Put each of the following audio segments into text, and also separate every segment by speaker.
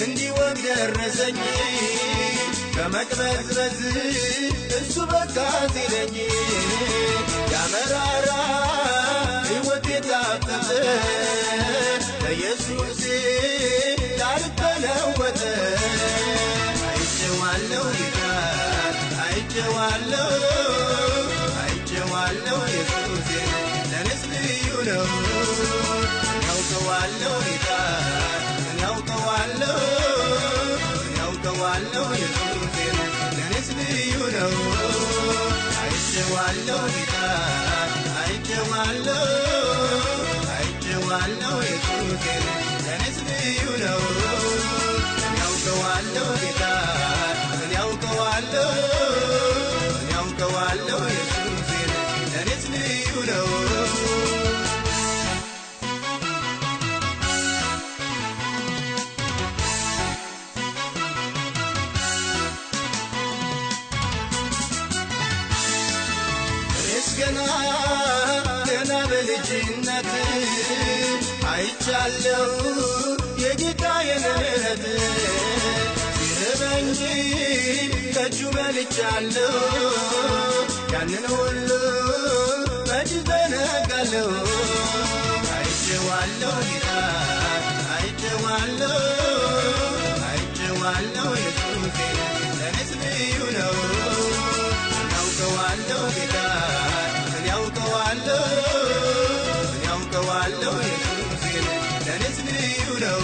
Speaker 1: እንዲወግ ደረሰኝ ከመቅበዝበዝ እሱ በቃ ሲለኝ ያመራራ ሕይወቴ ታፈተ ለኢየሱስ ላልተለወጠ አይቼዋለሁ ጌታ አይቼዋለሁ ኢየሱስ ለኔስ ልዩ ነው ያውቀዋለሁ ጌታ ያውቀዋለሁ ኢየሱስ ለኔስ ልዩ ነው አይቼዋለሁ ጌታ አይቼዋለሁ ኢየሱስ ለኔስ ልዩ ነው ያውቀዋለሁ ጌታ ያውቀዋለሁ ኢየሱስ ለኔስ ልዩ ነው ገና በልጅነት አይቻለሁ የጌታዬን ምሕረት ሲርበኝ ከእጁ በልቻለሁ ያንን ሁሉ መች ዘነጋለሁ አይቼዋለሁ ጌታ አይቼዋለሁ ኢየሱስ ለኔስ ልዩ ነው ያውቀዋለሁ ጌታ ያውቀዋለሁ ኢየሱስ ለኔስ ልዩ ነው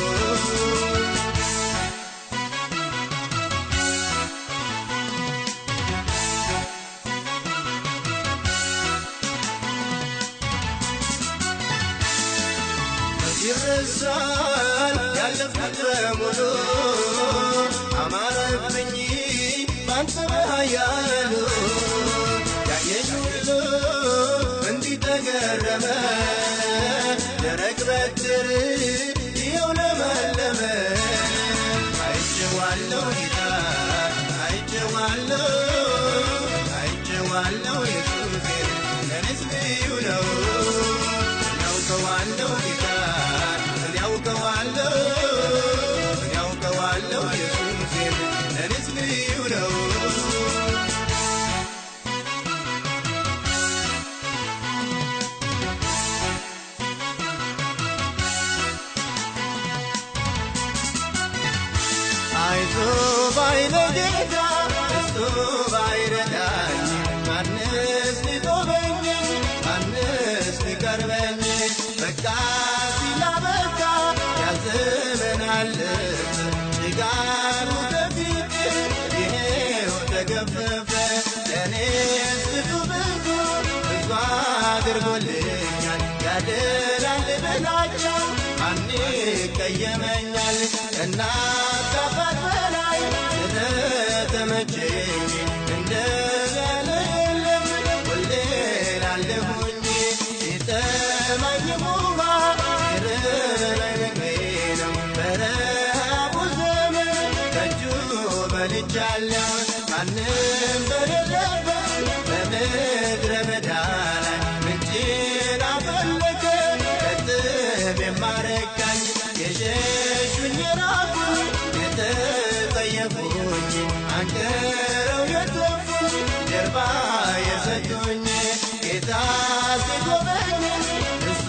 Speaker 1: ይረሳል ያለፉት በሙሉ አማረብኝ ባንተ ኃያሉ ያየኝ ሁሉ እንዲህ ተገረመ ደረቅ በትር ይኸው ለመለመ አይቼዋለሁ ጌታ አይቼዋለሁ ኢየሱስ ለኔስ ልዩ ነው ያውቀዋለሁ ጌታ ያውቀዋለሁ ኢየሱስ ለኔስ ልዩ ነው ባይለጌታ እሱ ባይረዳኝ ማንስ ሊቆመኝ ማንስ ሊቀርበኝ በቃ ሲላበቃ ያዘመናልፍ ጭጋሩ ከፊት ይሄው ተገፈፈ ለኔስ ብዙ አድርጎልኛል ያደላል በላቸው ማን ይቀየመኛል እናት አባት በላይ ስለተመቸኝ እንደገና የለም ሁሌ ላለሁኝ ሲጠማኝ ውሃ ይርበኝ ምግቤ ነው በረሃቡ ዘመን ከእጁ በልቻለሁ ማንም በሌለበት በምድረ በዳ ላይ ምንጭን አፈለቀ ከጥም የማረካኝ የሸሹኝ የራቁኝ የተጸየፉኝ አንቀረው የተፉኝ ጀርባ የሰጡኝ ጌታ ሲጎበኝ እሱ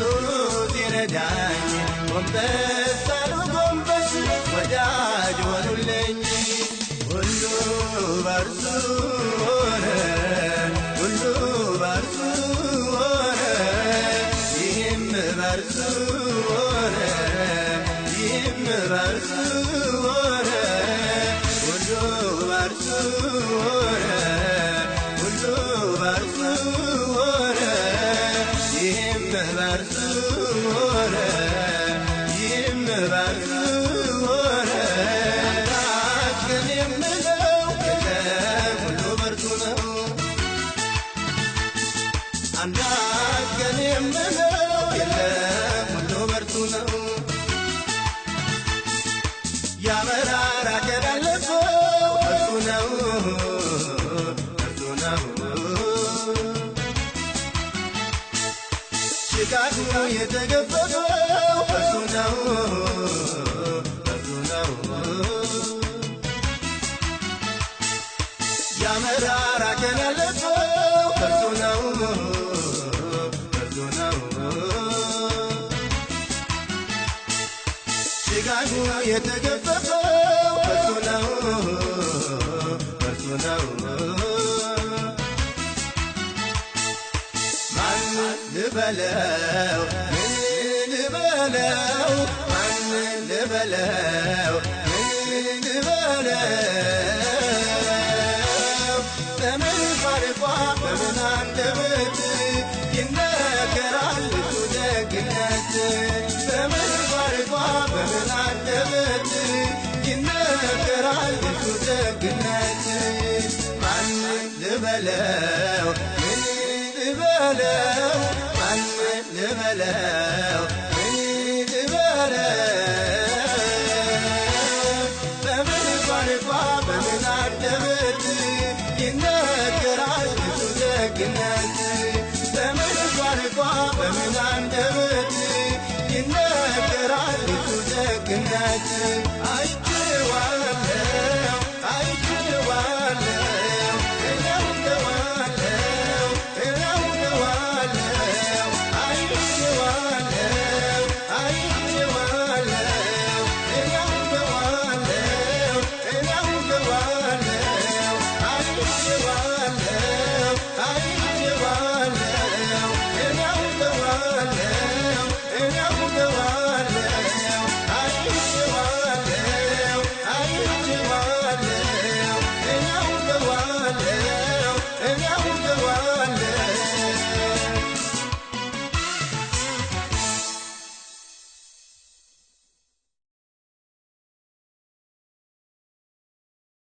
Speaker 1: ሲረዳኝ ጎንበስ አሉ ጎንበስ ወዳጅ ሆኑልኝ ሁሉ በርሱ ሆነ ሁሉ በርሱ ሆነ ይህም በርሱ ሆነ ይህም በርሱ ሆነ ሁሉ በርሱ ሆነ ሁሉ በርሱ ሆነ ይህም በርሱ ሆነ ይህም በርሱ ሆነ ግን የምለው ሁሉ በርሱ ነው አንዳች ግን የምለው የለም ሁሉ በርሱ ነው ያመራራ ከዳለፈው እርሱ ነው ጭጋጉ የተገፈፈው እርሱ ነው ጭጋጉ የተገፈፈው በርሱ ነው በርሱ ነው ማን ልበለው ምን ልበለው ማን ልበለው ምን ልበለው በምን ቋንቋ በምን አንደበት ይነገራል እሱ ደግነት በምን ቋንቋ በምን አንደበት ይነገራል እሱ ደግነት ማን ልበለው ምን ልበለው ማን ልበለው ምን ልበለው በምን ቋንቋ በምን አንደበት ይነገራል እሱ ደግነት በምን ቋንቋ በምን አንደበት ይነገራል እሱ ደግነት አይቼዋለሁ